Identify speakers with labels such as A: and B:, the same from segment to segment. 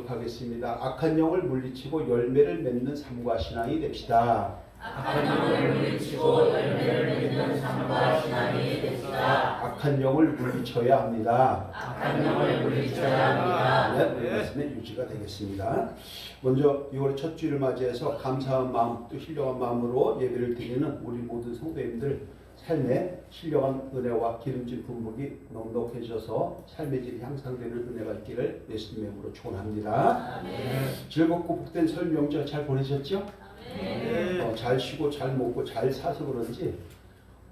A: 읽어보도록 하겠습니다. 악한 영을 물리치고 열매를 맺는 삶과 신앙이 됩시다.
B: 악한 영을 물리치고 열매를 맺는 삶과 신앙이 됩시다.
A: 악한 영을 물리쳐야 합니다.
B: 악한 영을 물리쳐야 합니다.
A: 네, 말씀의 유지가 되겠습니다. 먼저 6월 첫 주일을 맞이해서 감사한 마음 또 신령한 마음으로 예배를 드리는 우리 모든 성도님들 삶에 신령한 은혜와 기름진 분복이 넉넉해져서 삶의 질이 향상되는 은혜가 있기를 예수님의 이름으로 축원합니다. 즐겁고 복된 설 명절 잘 보내셨죠? 잘 쉬고 잘 먹고 잘 사서 그런지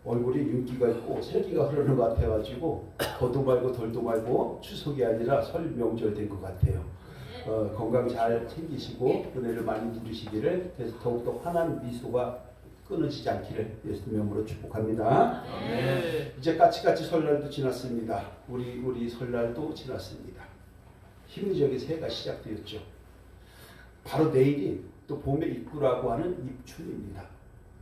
A: 얼굴이 윤기가 있고 생기가 흐르는 것 같아가지고 더도 말고 덜도 말고 추석이 아니라 설 명절 된 것 같아요. 건강 잘 챙기시고 은혜를 많이 누리시기를, 그래서 더욱더 환한 미소가 끊어지지 않기를 예수님의 이름으로 축복합니다. 이제 까치까치 설날도 지났습니다. 우리 설날도 지났습니다. 심리적인 새해가 시작되었죠. 바로 내일이 또 봄의 입구라고 하는 입춘입니다.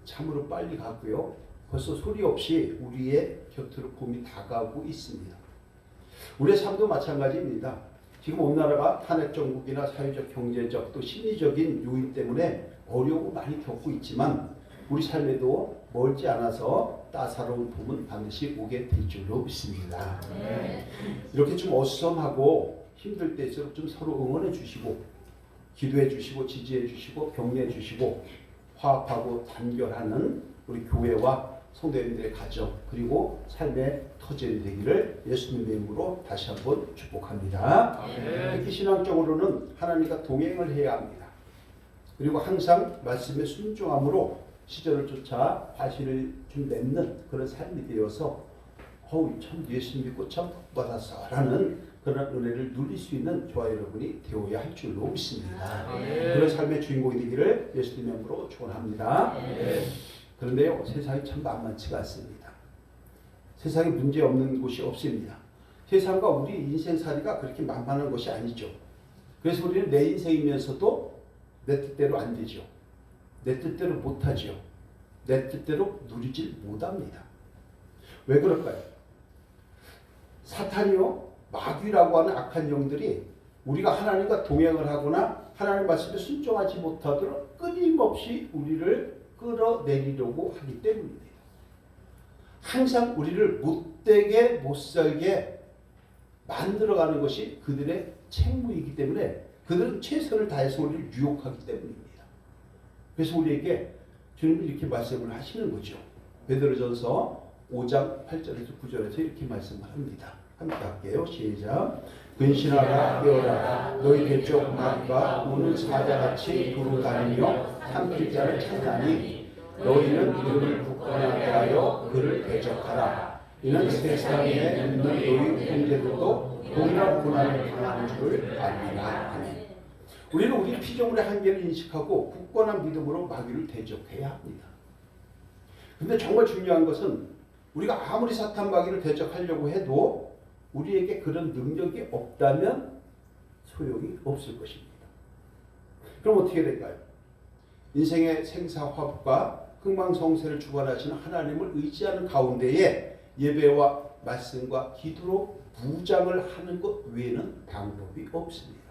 A: 참으로 빨리 갔고요. 벌써 소리 없이 우리의 곁으로 봄이 다가오고 있습니다. 우리의 삶도 마찬가지입니다. 지금 온 나라가 탄핵 정국이나 사회적, 경제적 또 심리적인 요인 때문에 어려움을 많이 겪고 있지만 우리 삶에도 멀지 않아서 따사로운 봄은 반드시 오게 될 줄로 믿습니다. 이렇게 좀 어수선하고 힘들 때일수록 좀 서로 응원해 주시고 기도해 주시고 지지해 주시고 격려해 주시고 화합하고 단결하는 우리 교회와 성도님들의 가정 그리고 삶의 터전이 되기를 예수님의 이름으로 다시 한번 축복합니다. 특히 신앙적으로는 하나님과 동행을 해야 합니다. 그리고 항상 말씀에 순종함으로 시절을 쫓아 과실을 좀 맺는 그런 삶이 되어서 참 예수 믿고 참 받았어 라는 그런 은혜를 누릴 수 있는 저와 여러분이 되어야 할 줄로 믿습니다. 그런 삶의 주인공이 되기를 예수님의 이름으로 축원합니다. 그런데요, 세상이 참 만만치가 않습니다. 세상에 문제 없는 곳이 없습니다. 세상과 우리 인생살이가 그렇게 만만한 것이 아니죠. 그래서 우리는 내 인생이면서도 내 뜻대로 안 되죠. 내 뜻대로 못하죠. 내 뜻대로 누리질 못합니다. 왜 그럴까요? 사탄이요, 마귀라고 하는 악한 영들이 우리가 하나님과 동행을 하거나 하나님 말씀에 순종하지 못하도록 끊임없이 우리를 끌어내리려고 하기 때문입니다. 항상 우리를 못되게 못살게 만들어가는 것이 그들의 책무이기 때문에 그들은 최선을 다해서 우리를 유혹하기 때문입니다. 그래서 우리에게 주님이 이렇게 말씀을 하시는 거죠. 베드로전서 5장 8절에서 9절에서 이렇게 말씀을 합니다. 함께 할게요. 시작. 근신하라 깨어라. 너희 대적 마귀가 우는 사자같이 두루 다니며 삼킬 자를 찾나니 너희는 이름을 굳건하게 하여 그를 대적하라. 이는 세상에 있는 너희 형제들도 동일한 고난을 당하는 줄을 알리라. 아멘. 우리는 우리 피조물의 한계를 인식하고 굳건한 믿음으로 마귀를 대적해야 합니다. 그런데 정말 중요한 것은 우리가 아무리 사탄 마귀를 대적하려고 해도 우리에게 그런 능력이 없다면 소용이 없을 것입니다. 그럼 어떻게 될까요? 인생의 생사화합과 흥망성쇠를 주관하시는 하나님을 의지하는 가운데에 예배와 말씀과 기도로 무장을 하는 것 외에는 방법이 없습니다.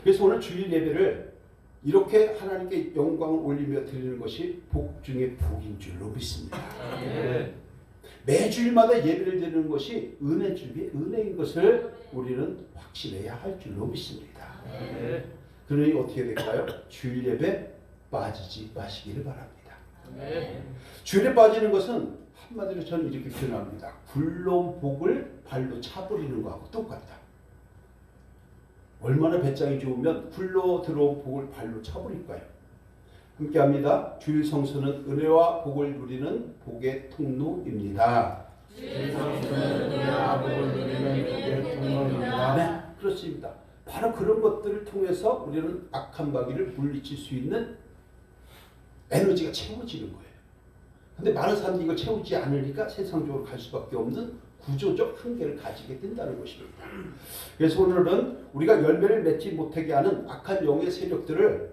A: 그래서 오늘 주일 예배를 이렇게 하나님께 영광을 올리며 드리는 것이 복 중에 복인 줄로 믿습니다. 매주일마다 예배를 드리는 것이 은혜 중에 은혜인 것을 우리는 확신해야 할 줄로 믿습니다. 그러니 어떻게 될까요? 주일 예배 빠지지 마시기를 바랍니다. 주일에 빠지는 것은 한마디로 저는 이렇게 표현합니다. 굴러온 복을 발로 차버리는 것하고 똑같다. 얼마나 배짱이 좋으면 굴러 들어온 복을 발로 차버릴까요? 함께합니다. 주일 성수는 은혜와 복을 누리는 복의 통로입니다.
B: 주일 성수는 은혜와 복을 누리는 복의 통로입니다.
A: 네, 그렇습니다. 바로 그런 것들을 통해서 우리는 악한 마귀를 물리칠 수 있는 에너지가 채워지는 거예요. 근데 많은 사람들이 이걸 채우지 않으니까 세상적으로 갈 수밖에 없는 구조적 한계를 가지게 된다는 것입니다. 그래서 오늘은 우리가 열매를 맺지 못하게 하는 악한 영의 세력들을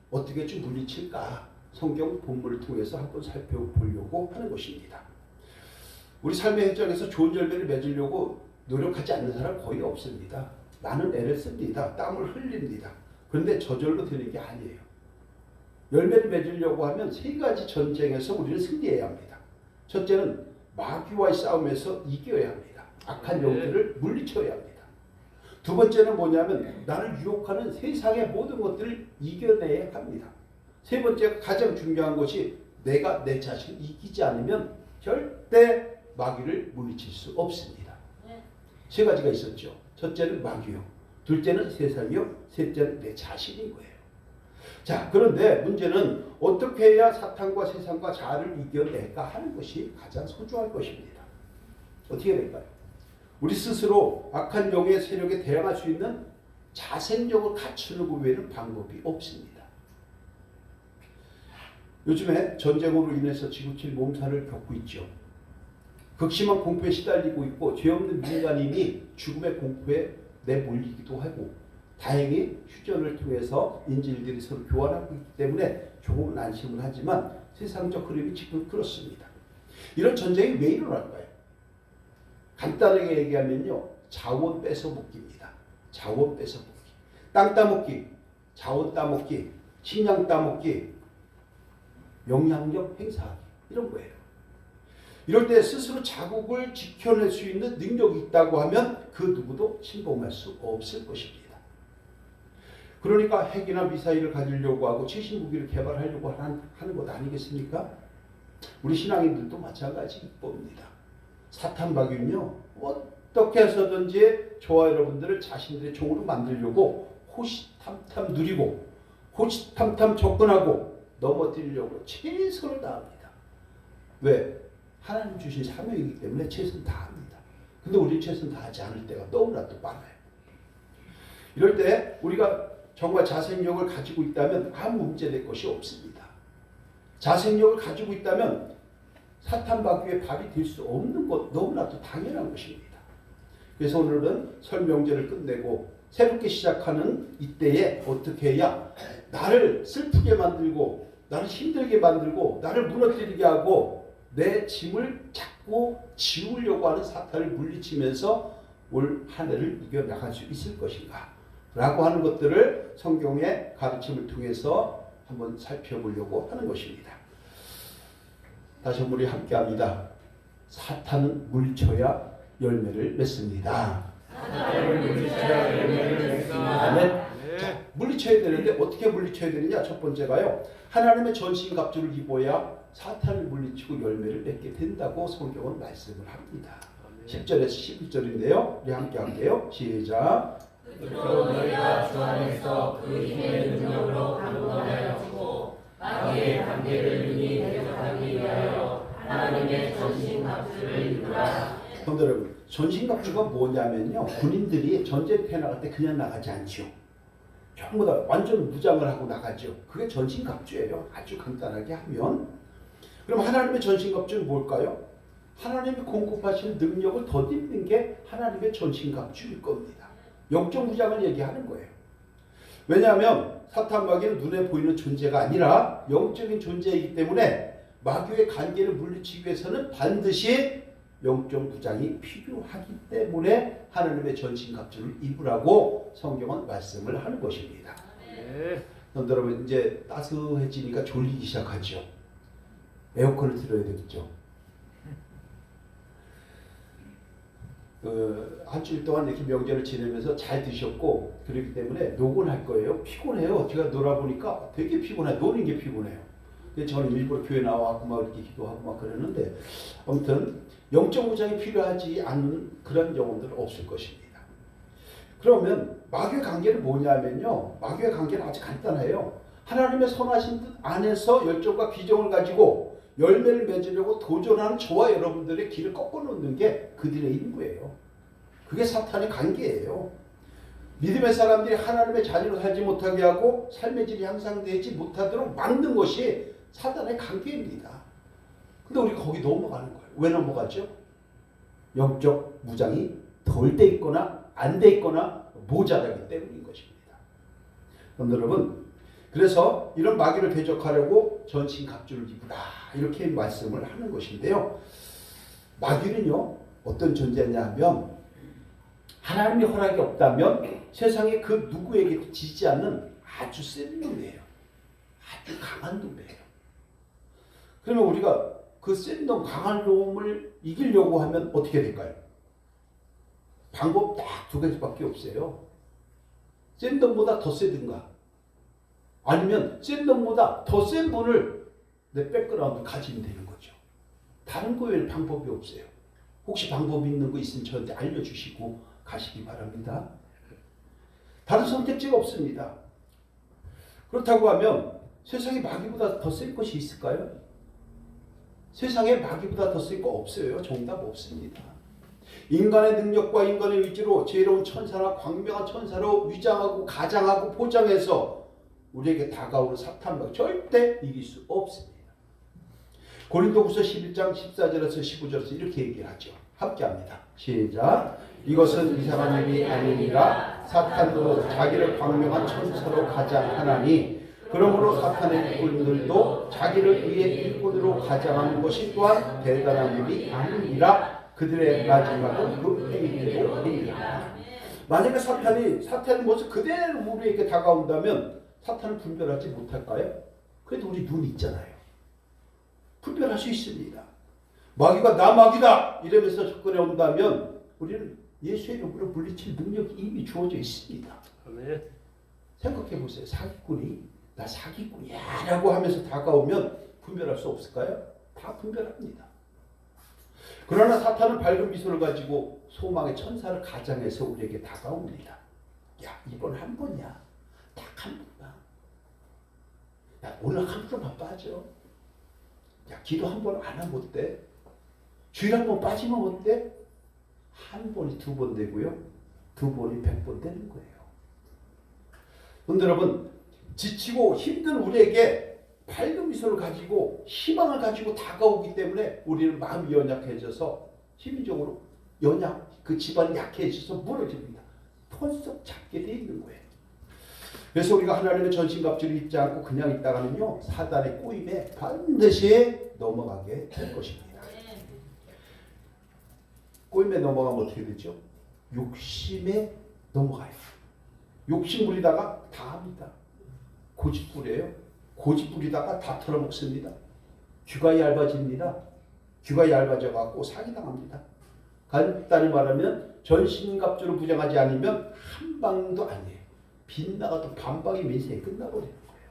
A: 어떻게 좀 물리칠까 성경 본문을 통해서 한번 살펴보려고 하는 것입니다. 우리 삶의 현장에서 좋은 열매를 맺으려고 노력하지 않는 사람 거의 없습니다. 나는 애를 씁니다. 땀을 흘립니다. 그런데 저절로 되는 게 아니에요. 열매를 맺으려고 하면 세 가지 전쟁에서 우리는 승리해야 합니다. 첫째는 마귀와의 싸움에서 이겨야 합니다. 악한 영들을 물리쳐야 합니다. 두 번째는 뭐냐면 나를 유혹하는 세상의 모든 것들을 이겨내야 합니다. 세 번째 가장 중요한 것이 내가 내 자신을 이기지 않으면 절대 마귀를 물리칠 수 없습니다. 세 가지가 있었죠. 첫째는 마귀요. 둘째는 세상이요. 셋째는 내 자신인 거예요. 자, 그런데 문제는 어떻게 해야 사탄과 세상과 자아를 이겨낼까 하는 것이 가장 소중한 것입니다. 어떻게 될까요? 우리 스스로 악한 영의 세력에 대항할 수 있는 자생력을 갖추는 것 외에는 방법이 없습니다. 요즘에 전쟁으로 인해서 지구촌 몸살을 겪고 있죠. 극심한 공포에 시달리고 있고 죄 없는 민간인이 죽음의 공포에 내몰리기도 하고 다행히 휴전을 통해서 인질들이 서로 교환하고 있기 때문에 조금은 안심을 하지만 세상적 흐름이 지금 그렇습니다. 이런 전쟁이 왜 일어날까요? 간단하게 얘기하면요. 자원 뺏어먹기입니다. 자원 뺏어먹기. 땅 따먹기, 자원 따먹기, 식량 따먹기, 영향력 행사하기 이런 거예요. 이럴 때 스스로 자국을 지켜낼 수 있는 능력이 있다고 하면 그 누구도 침범할 수 없을 것입니다. 그러니까 핵이나 미사일을 가지려고 하고 최신 무기를 개발하려고 하는 것 아니겠습니까? 우리 신앙인들도 마찬가지일 겁니다. 사탄 마귀는요. 어떻게 해서든지 저와 여러분들을 자신들의 종으로 만들려고 호시탐탐 누리고 호시탐탐 접근하고 넘어뜨리려고 최선을 다합니다. 왜? 하나님 주신 사명이기 때문에 최선 다합니다. 근데 우리 최선 다하지 않을 때가 너무나도 많아요. 이럴 때 우리가 정말 자생력을 가지고 있다면 아무 문제될 것이 없습니다. 자생력을 가지고 있다면 사탄 마귀의 밥이 될 수 없는 것 너무나도 당연한 것입니다. 그래서 오늘은 설 명제를 끝내고 새롭게 시작하는 이때에 어떻게 해야 나를 슬프게 만들고 나를 힘들게 만들고 나를 무너뜨리게 하고 내 짐을 자꾸 지우려고 하는 사탄을 물리치면서 올 한 해를 이겨나갈 수 있을 것인가 라고 하는 것들을 성경의 가르침을 통해서 한번 살펴보려고 하는 것입니다. 다시 한번 우리 함께합니다. 사탄은 물리쳐야 열매를 맺습니다.
B: 사탄을 물리쳐야 열매를 맺습니다.
A: 네. 자, 물리쳐야 되는데 어떻게 물리쳐야 되느냐? 첫 번째가요. 하나님의 전신갑주를 입어야 사탄을 물리치고 열매를 맺게 된다고 성경은 말씀을 합니다. 10절에서 11절인데요. 우리 함께 할게요. 시작.
B: 그러므로 너희가 주 안에서 그 힘의 능력으로 강건하여 주고 마귀의 관계를 능히 대적하기 위하여 하나님의 전신갑주를 입으라.
A: 성도 여러분, 전신갑주가 뭐냐면요. 군인들이 전쟁터에 나갈 때 그냥 나가지 않죠. 전부 다 완전 무장을 하고 나가죠. 그게 전신갑주예요. 아주 간단하게 하면. 그럼 하나님의 전신갑주는 뭘까요? 하나님이 공급하시는 능력을 덧입는 게 하나님의 전신갑주일 겁니다. 영적 무장을 얘기하는 거예요. 왜냐하면 사탄 마귀는 눈에 보이는 존재가 아니라 영적인 존재이기 때문에 마귀의 관계를 물리치기 위해서는 반드시 영적 무장이 필요하기 때문에 하나님의 전신갑주를 입으라고 성경은 말씀을 하는 것입니다.
C: 네.
A: 여러분 이제 따스해지니까 졸리기 시작하죠. 에어컨을 틀어야 되겠죠. 한 주일 동안 이렇게 명절을 지내면서 잘 드셨고 그렇기 때문에 노곤할 거예요. 피곤해요. 제가 놀아보니까 되게 피곤해요. 노는 게 피곤해요. 근데 저는 일부러 교회 나와갖고 막 이렇게 기도하고 막 그러는데 아무튼 영적 무장이 필요하지 않은 그런 영혼들은 없을 것입니다. 그러면 마귀의 관계는 뭐냐면요. 마귀의 관계는 아주 간단해요. 하나님의 선하신 뜻 안에서 열정과 비정을 가지고 열매를 맺으려고 도전하는 저와 여러분들의 길을 꺾어놓는 게 그들의 임무예요. 그게 사탄의 관계예요. 믿음의 사람들이 하나님의 자녀로 살지 못하게 하고 삶의 질이 향상되지 못하도록 막는 것이 사탄의 관계입니다. 근데 우리 거기 넘어가는 거예요. 왜 넘어가죠? 영적 무장이 덜 돼 있거나 안 돼 있거나 모자라기 때문인 것입니다. 그럼 여러분, 그래서 이런 마귀를 대적하려고 전신갑주를 입으라 이렇게 말씀을 하는 것인데요. 마귀는요 어떤 존재냐 하면 하나님의 허락이 없다면 세상에 그 누구에게도 지지 않는 아주 센 놈이에요. 아주 강한 놈이에요. 그러면 우리가 그 센 놈, 강한 놈을 이기려고 하면 어떻게 될까요? 방법 딱 두 가지밖에 없어요. 센 놈보다 더 세든가, 아니면 센 놈보다 더 센 분을 내 백그라운드 가지면 되는 거죠. 다른 거 외에는 방법이 없어요. 혹시 방법이 있는 거 있으면 저한테 알려주시고 가시기 바랍니다. 다른 선택지가 없습니다. 그렇다고 하면 세상에 마귀보다 더 센 것이 있을까요? 세상에 마귀보다 더 센 거 없어요. 정답 없습니다. 인간의 능력과 인간의 의지로 지혜로운 천사나 광명한 천사로 위장하고 가장하고 포장해서 우리에게 다가오는 사탄과 절대 이길 수 없습니다. 고린도후서 11장 14절에서 15절에서 이렇게 얘기하죠. 함께합니다. 시작. 이것은 이상한 일이 아니니라. 사탄도 자기를 광명한 천사로 가장하나니 그러므로 사탄의 일꾼들도 자기를 그의 일꾼으로 가장하는 것이 또한 대단한 일이 아니니라. 그들의 마지막은 그 행위대로 행위라. 만약에 사탄의 모습 그대로 우리에게 다가온다면 사탄을 분별하지 못할까요? 그래도 우리 눈 있잖아요. 분별할 수 있습니다. 마귀가 나 마귀다 이러면서 접근해 온다면 우리는 예수의 이름으로 물리칠 능력이 이미 주어져 있습니다.
C: 아멘.
A: 생각해 보세요. 사기꾼이 나 사기꾼이야 라고 하면서 다가오면 분별할 수 없을까요? 다 분별합니다. 그러나 사탄은 밝은 미소를 가지고 소망의 천사를 가장해서 우리에게 다가옵니다. 야, 이번 한 번이야. 딱 한 번만. 야, 오늘 한 번만 빠져. 야, 기도 한 번 안 하면 어때? 주일 한 번 빠지면 어때? 한 번이 두 번 되고요. 두 번이 100번 되는 거예요. 근데 여러분, 지치고 힘든 우리에게 밝은 미소를 가지고 희망을 가지고 다가오기 때문에 우리는 마음이 연약해져서 심리적으로 그 집안이 약해져서 무너집니다. 털썩 잡게 돼 있는 거예요. 그래서 우리가 하나님의 전신갑주를 입지 않고 그냥 있다가는요, 사단의 꼬임에 반드시 넘어가게 될 것입니다. 꼬임에 넘어가면 어떻게 되죠? 욕심에 넘어가요. 욕심 부리다가 다 합니다. 고집 부려요. 고집 부리다가 다 털어먹습니다. 귀가 얇아집니다. 귀가 얇아져 갖고 사기당합니다. 간단히 말하면 전신갑주를 부정하지 않으면 한 방도 아니에요. 빗나가도 반방이면 인생이 끝나버리는 거예요.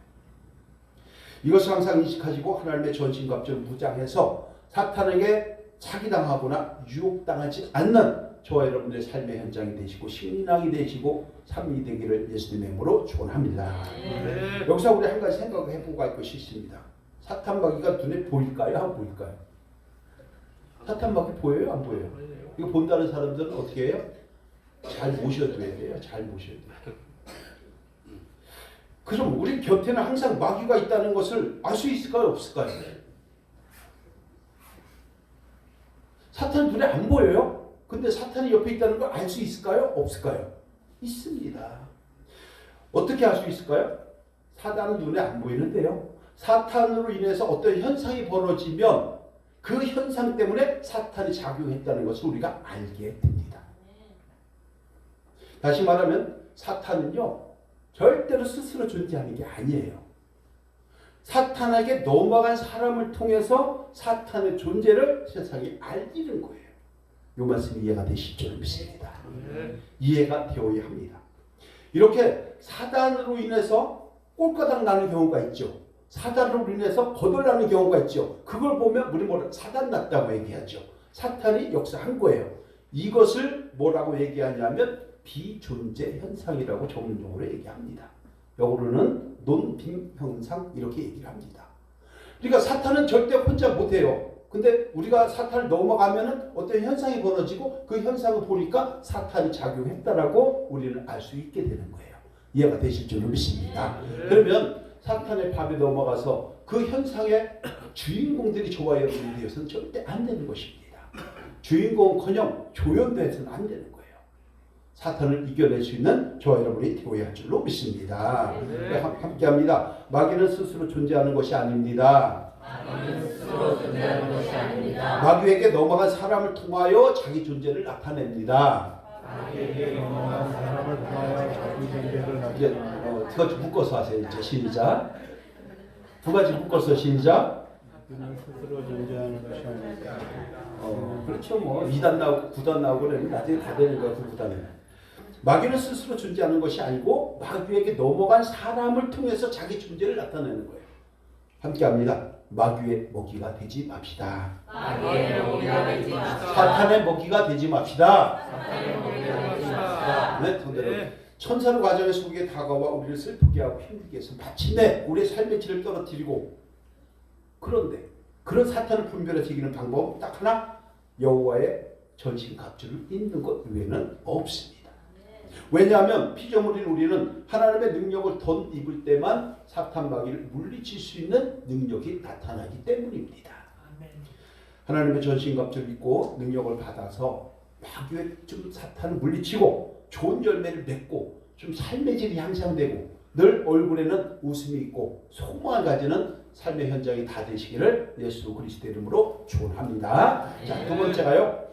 A: 이것을 항상 인식하시고 하나님의 전신갑주를 무장해서 사탄에게 사기당하거나 유혹당하지 않는 저와 여러분들의 삶의 현장이 되시고 신앙이 되시고 삶이 되기를 예수님의 이름으로 축원합니다.
C: 네.
A: 여기서 우리 한 가지 생각을 해보고 할 것이 있습니다. 사탄 마귀가 눈에 보일까요? 안 보일까요? 사탄 마귀 보여요? 안 보여요? 이거 본다는 사람들은 어떻게 해요? 잘 모셔둬야 돼요. 잘 모셔야 돼요. 그럼 우리 곁에는 항상 마귀가 있다는 것을 알 수 있을까요? 없을까요? 사탄 눈에 안 보여요? 근데 사탄이 옆에 있다는 걸 알 수 있을까요? 없을까요? 있습니다. 어떻게 알 수 있을까요? 사탄은 눈에 안 보이는데요. 사탄으로 인해서 어떤 현상이 벌어지면 그 현상 때문에 사탄이 작용했다는 것을 우리가 알게 됩니다. 다시 말하면 사탄은요, 절대로 스스로 존재하는 게 아니에요. 사탄에게 넘어간 사람을 통해서 사탄의 존재를 세상에 알리는 거예요. 이 말씀이 이해가 되실 줄 믿습니다. 이해가 되어야 합니다. 이렇게 사단으로 인해서 꼴가닥 나는 경우가 있죠. 사단으로 인해서 거덜나는 경우가 있죠. 그걸 보면 우리 사단 났다고 얘기하죠. 사탄이 역사한 거예요. 이것을 뭐라고 얘기하냐면 비존재 현상이라고 전문용어로 얘기합니다. 영어로는 논빙 현상 이렇게 얘기를 합니다. 그러니까 사탄은 절대 혼자 못해요. 근데 우리가 사탄을 넘어가면은 어떤 현상이 벌어지고 그 현상을 보니까 사탄이 작용했다라고 우리는 알 수 있게 되는 거예요. 이해가 되실 줄 믿습니다. 그러면 사탄의 밥에 넘어가서 그 현상의 주인공들이 저와 여러분이 되어서는 절대 안 되는 것입니다. 주인공은커녕 조연도 해서는 안 되는 거예요. 사탄을 이겨낼 수 있는 저와 여러분이 되어야 할 줄로 믿습니다. 네, 함께합니다. 마귀는 스스로 존재하는 것이 아닙니다.
B: 마귀는 스스로 존재하는 것이 아닙니다.
A: 마귀에게 넘어간 사람을 통하여 자기 존재를 나타냅니다.
B: 마귀에게 영원한 사람을 통하여 자기 경계를
A: 이제
B: 나타내며
A: 두 가지 묶어서 하세요. 이제 시작. 두 가지 묶어서 시작.
B: 그는 스스로 존재하는 것이 아니라
A: 그렇죠. 뭐 2단 나오고 9단 나오고 그러면 나중에 다 되는 거야. 그 9단은. 마귀는 스스로 존재하는 것이 아니고 마귀에게 넘어간 사람을 통해서 자기 존재를 나타내는 거예요. 함께합니다. 마귀의 먹이가 되지 맙시다.
C: 마귀의 먹이가 되지 맙시다.
A: 사탄의 먹이가 되지 맙시다.
C: 사탄의 먹이가 되지 맙시다.
A: 네, 성대로. 천사는 과정의 속에 다가와 우리를 슬프게 하고 힘들게 해서 마침내 우리의 삶의 질을 떨어뜨리고, 그런데 그런 사탄을 분별해서 이기는 방법 딱 하나, 여호와의 전신갑주를 입는 것 외에는 없습니다. 왜냐하면 피조물인 우리는 하나님의 능력을 덧입을 때만 사탄 마귀를 물리칠 수 있는 능력이 나타나기 때문입니다. 하나님의 전신갑주를 입고 능력을 받아서 마귀의 좀 사탄을 물리치고 좋은 열매를 맺고 좀 삶의 질이 향상되고 늘 얼굴에는 웃음이 있고 소망을 가지는 삶의 현장이 다 되시기를 예수 그리스도의 이름으로 축원합니다. 자, 두 번째가요.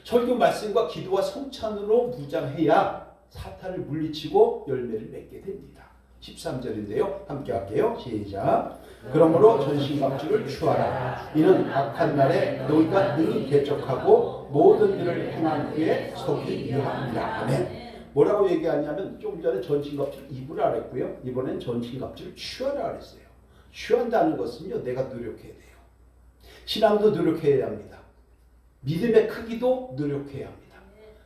A: 설교 말씀과 기도와 성찬으로 무장해야 사탄을 물리치고 열매를 맺게 됩니다. 13절인데요. 함께 할게요. 시작. 그러므로 전신갑주를 취하라. 이는 악한 날에 너희가 능히 대적하고 모든 일을 행한 후에 서기 위함이라. 아멘. 뭐라고 얘기하냐면 조금 전에 전신갑주를 입으라 그랬고요. 이번엔 전신갑주를 취하라 그랬어요. 취한다는 것은요, 내가 노력해야 돼요. 신앙도 노력해야 합니다. 믿음의 크기도 노력해야 합니다.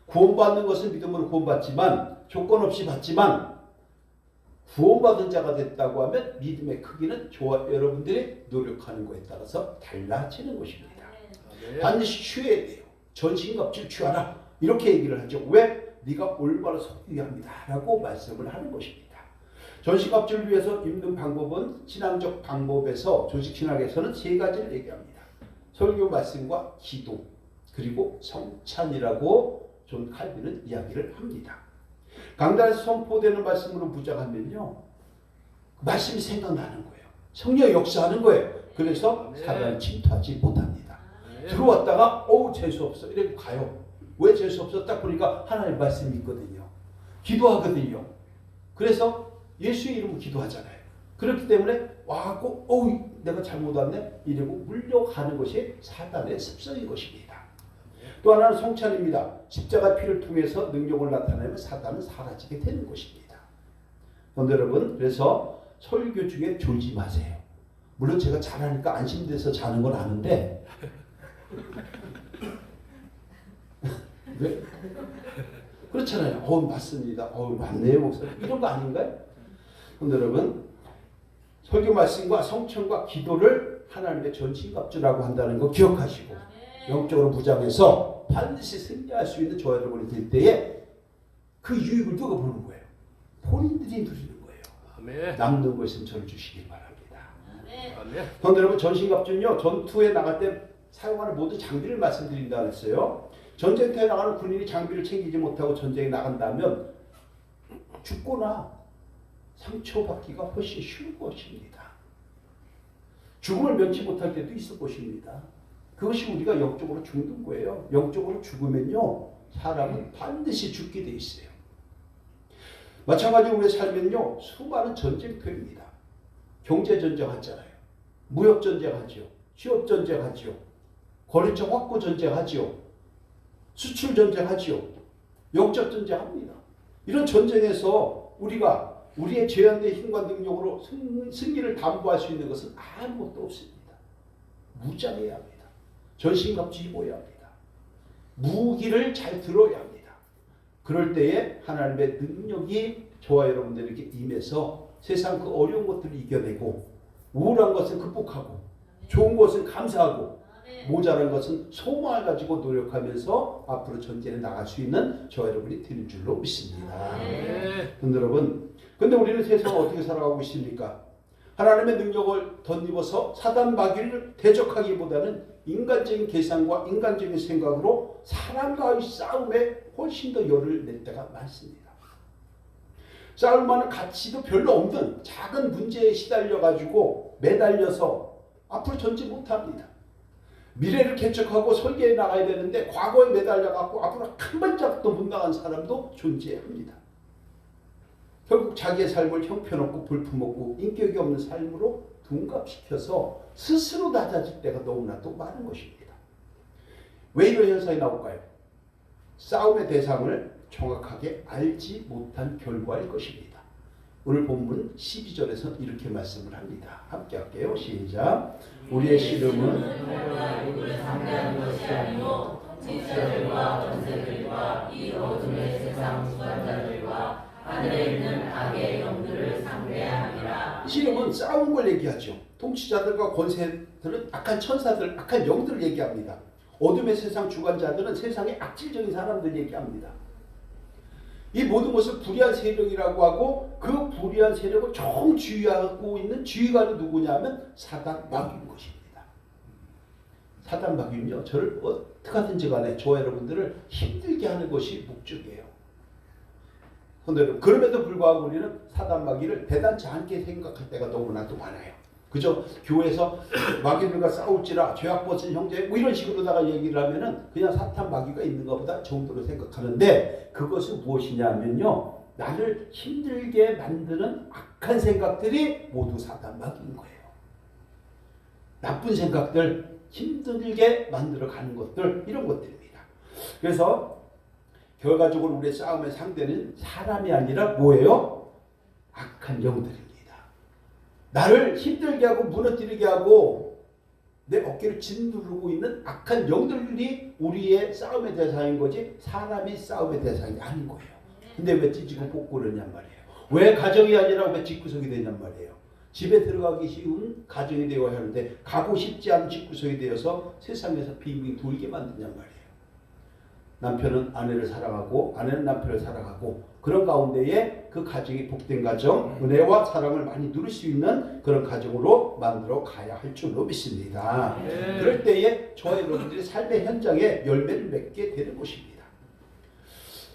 A: 구원받는 것은 믿음으로 구원받지만, 조건 없이 받지만, 구원받은 자가 됐다고 하면 믿음의 크기는 여러분들이 노력하는 것에 따라서 달라지는 것입니다. 반드시 취해야 돼요. 전신갑주를 취하라. 이렇게 얘기를 하죠. 왜? 네가 올바로 서기 합니다. 라고 말씀을 하는 것입니다. 전신갑주를 위해서 입는 방법은 신앙적 방법에서 조직신학에서는 세 가지를 얘기합니다. 설교 말씀과 기도, 그리고 성찬이라고 존 칼빈은 이야기를 합니다. 강단에서 선포되는 말씀으로 무장하면요, 말씀이 생각나는 거예요. 성령이 역사하는 거예요. 그래서 사단을 침투하지 못합니다. 들어왔다가 재수없어 이러고 가요. 왜 재수없어? 딱 보니까 하나님의 말씀이 있거든요. 기도하거든요. 그래서 예수의 이름으로 기도하잖아요. 그렇기 때문에 와고 내가 잘못 왔네 이러고 물려가는 것이 사단의 습성인 것입니다. 또 하나는 성찬입니다. 십자가 피를 통해서 능력을 나타내면 사단은 사라지게 되는 것입니다. 그런데 여러분, 그래서 설교 중에 졸지 마세요. 물론 제가 잘하니까 안심돼서 자는 건 아는데 왜? 그렇잖아요. 맞습니다. 맞네요, 목사님. 이런 거 아닌가요? 그런데 여러분, 설교 말씀과 성찬과 기도를 하나님의 전신갑주라고 한다는 거 기억하시고 영적으로 무장해서 반드시 승리할 수 있는 저 여러분이 될 때에 그 유익을 누가 보는 거예요? 본인들이 누리는 거예요.
B: 아멘.
A: 남는 거 있으면 저를 주시길 바랍니다.
B: 아멘.
A: 그런데 여러분, 전신갑주는요, 전투에 나갈 때 사용하는 모든 장비를 말씀드린다 그랬어요. 전쟁터에 나가는 군인이 장비를 챙기지 못하고 전쟁에 나간다면 죽거나 상처받기가 훨씬 쉬운 것입니다. 죽음을 면치 못할 때도 있을 것입니다. 그것이 우리가 영적으로 죽는 거예요. 영적으로 죽으면요, 사람은 반드시 죽게 돼 있어요. 마찬가지로 우리의 삶은요, 수많은 전쟁터입니다. 경제전쟁 하잖아요. 무역전쟁 하죠. 취업전쟁 하죠. 거래처 확보 전쟁 하죠. 수출 전쟁 하죠. 영적 전쟁 합니다. 이런 전쟁에서 우리가 우리의 제한된 힘과 능력으로 승리를 담보할 수 있는 것은 아무것도 없습니다. 무장해야 합니다. 전신갑주 입어야 합니다. 무기를 잘 들어야 합니다. 그럴 때에 하나님의 능력이 저와 여러분들에게 임해서 세상 그 어려운 것들을 이겨내고, 우울한 것은 극복하고, 좋은 것은 감사하고, 모자란 것은 소망을 가지고 노력하면서 앞으로 전쟁에 나갈 수 있는 저와 여러분이 되는 줄로 믿습니다. 그런데 여러분, 근데 우리는 세상을 어떻게 살아가고 있습니까? 하나님의 능력을 덧입어서 사단 마귀를 대적하기보다는 인간적인 계산과 인간적인 생각으로 사람과의 싸움에 훨씬 더 열을 낼 때가 많습니다. 싸울 만한 가치도 별로 없는 작은 문제에 시달려가지고 매달려서 앞으로 전지 못합니다. 미래를 개척하고 설계해 나가야 되는데 과거에 매달려 갖고 앞으로 한 발짝도 못 나간 사람도 존재합니다. 결국 자기의 삶을 형편없고 볼품없고 인격이 없는 삶으로 둔갑시켜서 스스로 낮아질 때가 너무나도 많은 것입니다. 왜 이런 현상이 나올까요? 싸움의 대상을 정확하게 알지 못한 결과일 것입니다. 오늘 본문 12절에서 이렇게 말씀을 합니다. 함께 할게요. 시작. 우리의 씨름은
B: 누구를 상대하는 것이 아니요 지체들과 권세들과 이 어둠의 세상 주관자들과 하늘에 있는 악의 영들을 상대함이라.
A: 씨름은 싸운 걸 얘기하죠. 통치자들과 권세들은 악한 천사들, 악한 영들을 얘기합니다. 어둠의 세상 주관자들은 세상의 악질적인 사람들 얘기합니다. 이 모든 것을 불의한 세력이라고 하고 그 불의한 세력을 총지휘하고 있는 지휘관이 누구냐면 사단 마귀인 것입니다. 사단 마귀는요, 저를 어떻게 하든지 간에 저와 여러분들을 힘들게 하는 것이 목적이에요. 그럼에도 불구하고 우리는 사단 마귀를 대단치 않게 생각할 때가 너무나도 많아요. 그죠? 교회에서 마귀들과 싸울지라 죄악 벗은 형제 뭐 이런 식으로다가 얘기를 하면은 그냥 사탄 마귀가 있는 것보다 정도로 생각하는데 그것은 무엇이냐면요, 나를 힘들게 만드는 악한 생각들이 모두 사탄 마귀인 거예요. 나쁜 생각들, 힘들게 만들어가는 것들, 이런 것들입니다. 그래서 결과적으로 우리의 싸움의 상대는 사람이 아니라 뭐예요? 악한 영들입니다. 나를 힘들게 하고 무너뜨리게 하고 내 어깨를 짓누르고 있는 악한 영들이 우리의 싸움의 대상인 거지 사람이 싸움의 대상이 아닌 거예요. 근데 왜 찢고 뽑고 그러냔 말이에요. 왜 가정이 아니라 왜 집구석이 되냔 말이에요. 집에 들어가기 쉬운 가정이 되어야 하는데 가고 싶지 않은 집구석이 되어서 세상에서 빙빙 돌게 만드냔 말이에요. 남편은 아내를 사랑하고 아내는 남편을 사랑하고 그런 가운데에 그 가정이 복된 가정, 은혜와 사랑을 많이 누릴 수 있는 그런 가정으로 만들어 가야 할 줄로 믿습니다. 그럴 때에 저와 여러분들이 삶의 현장에 열매를 맺게 되는 것입니다.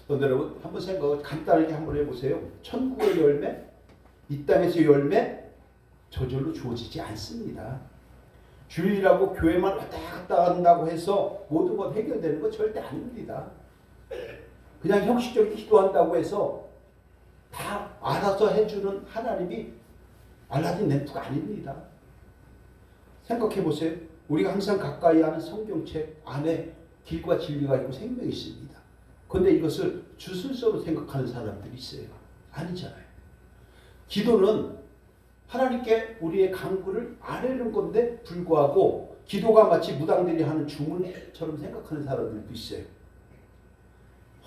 A: 그런데 여러분 한번 생각을 간단하게 한번 해보세요. 천국의 열매, 이 땅에서의 열매 저절로 주어지지 않습니다. 주일이라고 교회만 왔다 갔다 한다고 해서 모든 것 해결되는 거 절대 아닙니다. 그냥 형식적인 기도한다고 해서 다 알아서 해주는 하나님이 알라딘 램프가 아닙니다. 생각해 보세요. 우리가 항상 가까이 하는 성경책 안에 길과 진리가 있고 생명이 있습니다. 그런데 이것을 주술서로 생각하는 사람들이 있어요. 아니잖아요. 기도는 하나님께 우리의 간구를 아뢰는 건데 불구하고 기도가 마치 무당들이 하는 주문처럼 생각하는 사람들도 있어요.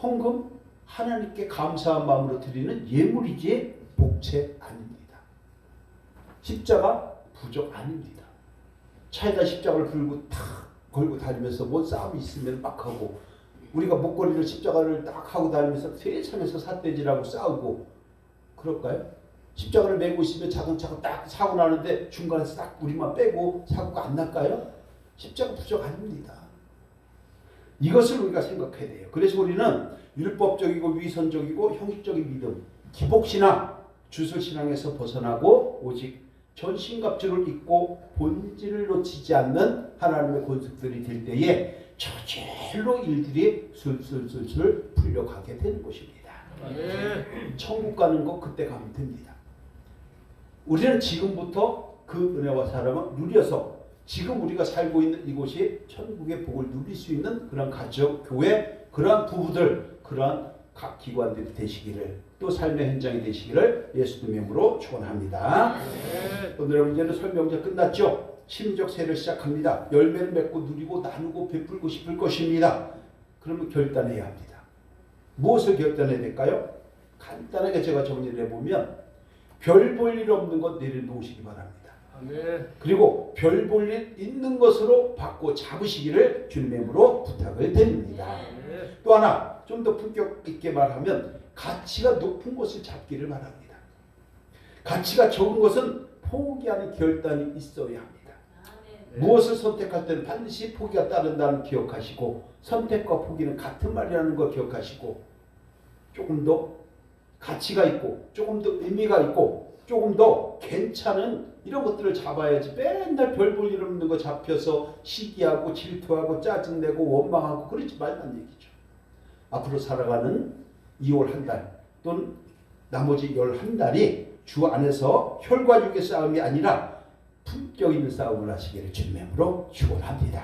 A: 헌금 하나님께 감사한 마음으로 드리는 예물이지 복채 아닙니다. 십자가 부적 아닙니다. 차에다 십자가를 들고 탁 걸고 다니면서 뭔 싸움이 있으면 막 하고 우리가 목걸이를 십자가를 딱 하고 다니면서 세상에서 삿대질하고 싸우고 그럴까요? 십자가를 메고 있으면 자동차가 딱 사고 나는데 중간에서 딱 우리만 빼고 사고가 안 날까요? 십자가 부적 아닙니다. 이것을 우리가 생각해야 돼요. 그래서 우리는 율법적이고 위선적이고 형식적인 믿음, 기복신앙, 주술신앙에서 벗어나고 오직 전신갑주를 입고 본질을 놓치지 않는 하나님의 권속들이 될 때에 저절로 일들이 술술술술 풀려가게 되는 것입니다. 천국 가는 거 그때 가면 됩니다. 우리는 지금부터 그 은혜와 사랑을 누려서 지금 우리가 살고 있는 이곳이 천국의 복을 누릴 수 있는 그런 가정, 교회, 그러한 부부들, 그러한 각 기관들이 되시기를 또 삶의 현장이 되시기를 예수님 이름으로 축원합니다. 오늘 여러분 이제는 설명제 끝났죠? 심적 세를 시작합니다. 열매를 맺고 누리고 나누고 베풀고 싶을 것입니다. 그러면 결단해야 합니다. 무엇을 결단해야 될까요? 간단하게 제가 정리를 해보면 별 볼 일 없는 것 내려놓으시기 바랍니다. 그리고 별 볼 일 있는 것으로 바꿔 잡으시기를 주님의 이름으로 부탁을 드립니다. 또 하나 좀 더 품격 있게 말하면 가치가 높은 것을 잡기를 바랍니다. 가치가 적은 것은 포기하는 결단이 있어야 합니다. 무엇을 선택할 때는 반드시 포기가 따른다는 기억하시고 선택과 포기는 같은 말이라는 걸 기억하시고 조금 더 가치가 있고 조금 더 의미가 있고 조금 더 괜찮은 이런 것들을 잡아야지 맨날 별 볼 일 없는 거 잡혀서 시기하고 질투하고 짜증내고 원망하고 그러지 말란 얘기죠. 앞으로 살아가는 2월 한 달 또는 나머지 11달이 주 안에서 혈과 육의 싸움이 아니라 품격 있는 싸움을 하시기를 주님으로 축원합니다.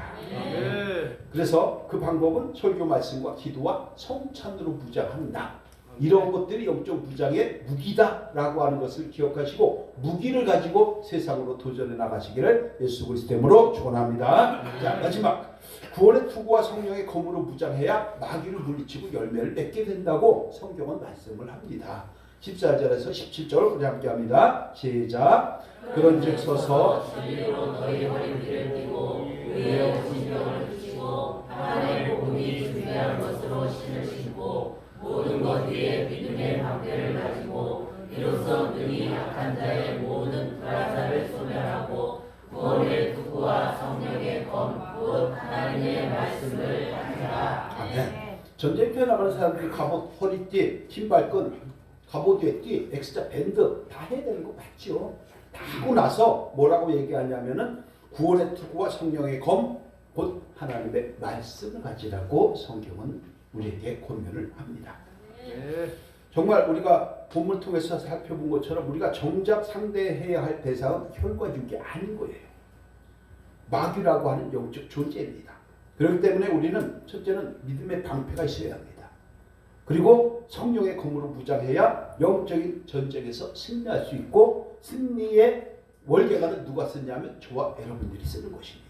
A: 그래서 그 방법은 설교 말씀과 기도와 성찬으로 무장한다. 이런 것들이 영적 무장의 무기다라고 하는 것을 기억하시고 무기를 가지고 세상으로 도전해 나가시기를 예수 그리스도 이름으로 축원합니다. 자, 마지막 구원의 투구와 성령의 검으로 무장해야 마귀를 물리치고 열매를 맺게 된다고 성경은 말씀을 합니다. 14절에서 17절 우리 함께 합니다. 시작. 그런즉 서서
B: 진리로 너희 허리띠를 띠고 의의 신경을 붙이고 하나님의 복음이 준비한 것으로 신을 신고 모든 것 위에 믿음의 방패를 가지고 이로써 능히 약한 자의 모든 불화살을 소멸하고 구원의 투구와 성령의 검 곧 하나님의 말씀을 하리라.
A: 아멘. 전쟁터에 나가는 사람들이 갑옷, 허리띠, 신발끈, 갑옷에 띠, 엑스트라 밴드 다 해야 되는 거 맞죠? 다 하고 나서 뭐라고 얘기하냐면은 구원의 투구와 성령의 검, 곧 하나님의 말씀을 가지라고 성경은 우리에게 권면을 합니다. 정말 우리가 본문을 통해서 살펴본 것처럼 우리가 정작 상대해야 할 대상은 혈과 육이 아닌 거예요. 마귀라고 하는 영적 존재입니다. 그렇기 때문에 우리는 첫째는 믿음의 방패가 있어야 합니다. 그리고 성령의 검으로 무장해야 영적인 전쟁에서 승리할 수 있고 승리의 월계관은 누가 쓰냐면 저와 여러분들이 쓰는 것입니다.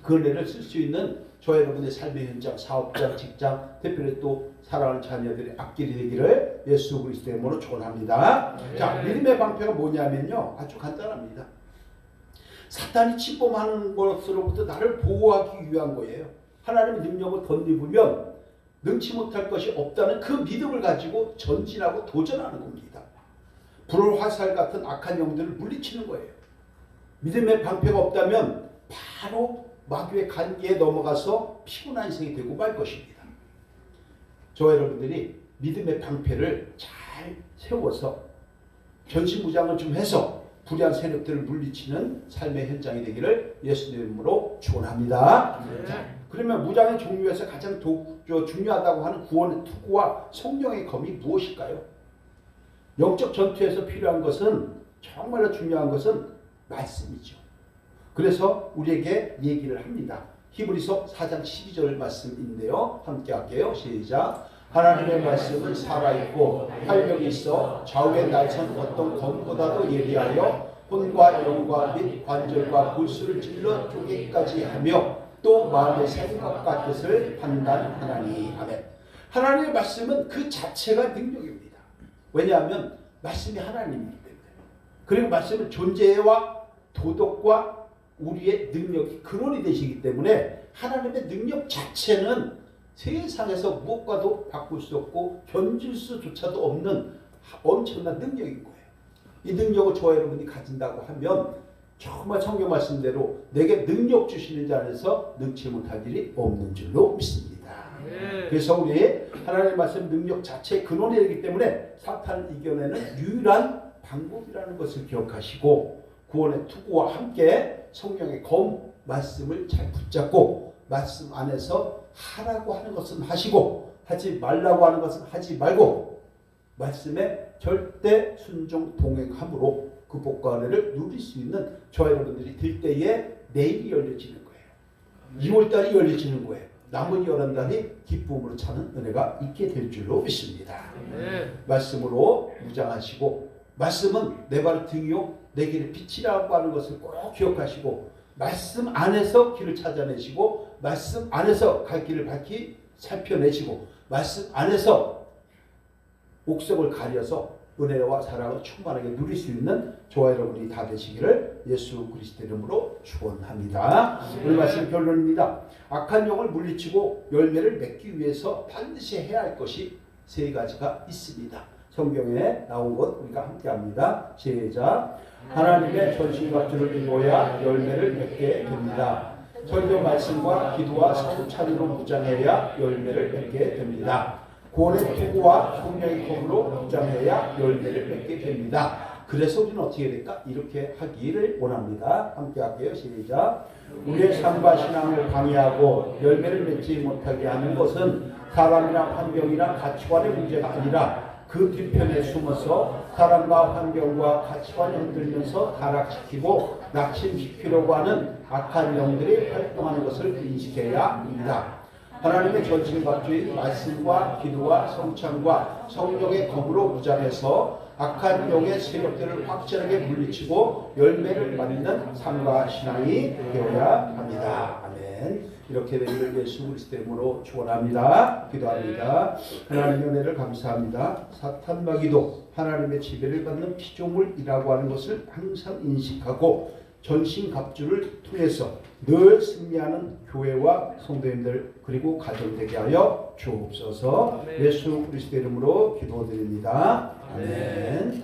A: 그 은혜를 쓸 수 있는 저와 여러분의 삶의 현장, 사업장, 직장, 특별히 또 사랑하는 자녀들의 앞길이 되기를 예수 그리스도의 이름으로 축원합니다. 자, 믿음의 방패가 뭐냐면요, 아주 간단합니다. 사탄이 침범하는 것으로부터 나를 보호하기 위한 거예요. 하나님의 능력을 덧입으면 능치 못할 것이 없다는 그 믿음을 가지고 전진하고 도전하는 겁니다. 불을 화살 같은 악한 영들을 물리치는 거예요. 믿음의 방패가 없다면 바로 마귀의 간기에 넘어가서 피곤한 인생이 되고 말 것입니다. 저와 여러분들이 믿음의 방패를 잘 세워서 전신무장을 좀 해서 불의한 세력들을 물리치는 삶의 현장이 되기를 예수님의 이름으로 축원합니다. 자, 그러면 무장의 종류에서 가장 중요하다고 하는 구원의 투구와 성령의 검이 무엇일까요? 영적 전투에서 필요한 것은 정말로 중요한 것은 말씀이죠. 그래서 우리에게 얘기를 합니다. 히브리서 4장 12절 말씀인데요. 함께 할게요. 시작. 하나님의 말씀은 살아있고 활력이 있어 좌우에 날선 어떤 검보다도 예리하여 혼과 영과 및 관절과 골수를 찔러 쪼개기까지 하며 또 마음의 생각과 뜻을 판단하나니. 아멘. 하나님의 말씀은 그 자체가 능력입니다. 왜냐하면 말씀이 하나님이기 때문에. 그리고 말씀은 존재와 도덕과 우리의 능력이 근원이 되시기 때문에 하나님의 능력 자체는 세상에서 무엇과도 바꿀 수 없고 견줄 수조차도 없는 엄청난 능력인 거예요. 이 능력을 저와 여러분이 가진다고 하면 정말 성경 말씀대로 내게 능력 주시는 자 안에서 능치 못할 일이 없는 줄로 믿습니다. 그래서 우리 하나님의 말씀 능력 자체의 근원이 되기 때문에 사탄을 이겨내는 유일한 방법이라는 것을 기억하시고 구원의 투구와 함께 성령의 검 말씀을 잘 붙잡고 말씀 안에서 하라고 하는 것은 하시고 하지 말라고 하는 것은 하지 말고 말씀에 절대 순종 동행함으로 그 복과 은혜를 누릴 수 있는 저와 여러분들이 될 때에 내일이 열려지는 거예요. 2월달이 열려지는 거예요. 남은 11달이 기쁨으로 차는 은혜가 있게 될 줄로 믿습니다. 말씀으로 무장하시고 말씀은 내 발 등이요 내 길의 빛이라고 하는 것을 꼭 기억하시고 말씀 안에서 길을 찾아내시고 말씀 안에서 갈 길을 밝히 살펴내시고 말씀 안에서 옥석을 가려서 은혜와 사랑을 충만하게 누릴 수 있는 저와 여러분이 다 되시기를 예수 그리스도 이름으로 축원합니다. 오늘 말씀 결론입니다. 악한 영을 물리치고 열매를 맺기 위해서 반드시 해야 할 것이 세 가지가 있습니다. 성경에 나온 것 우리가 함께합니다. 시작. 하나님의 전신갑주를 입어야 열매를 맺게 됩니다. 설교 말씀과 기도와 성찬으로 무장해야 열매를 맺게 됩니다. 구원의 투구와 성령의 검으로 무장해야 열매를 맺게 됩니다. 그래서 우리는 어떻게 될까? 이렇게 하기를 원합니다. 함께 할게요. 시작. 우리의 삶과 신앙을 방해하고 열매를 맺지 못하게 하는 것은 사람이나 환경이나 가치관의 문제가 아니라 그 뒤편에 숨어서 사람과 환경과 가치관을 흔들면서 타락시키고 낙심시키려고 하는 악한 영들이 활동하는 것을 인식해야 합니다. 하나님의 전신갑주인 말씀과 기도와 성찬과 성령의 검으로 무장해서 악한 영의 세력들을 확실하게 물리치고 열매를 맺는 삶과 신앙이 되어야 합니다. 아멘. 이렇게 되기를 예수 그리스도의 이름으로 축원합니다. 기도합니다. 하나님의 은혜를 감사합니다. 사탄 마귀도 하나님의 지배를 받는 피조물이라고 하는 것을 항상 인식하고 전신갑주를 통해서 늘 승리하는 교회와 성도님들 그리고 가정 되게 하여 주옵소서. 예수 그리스도의 이름으로 기도드립니다. 아멘.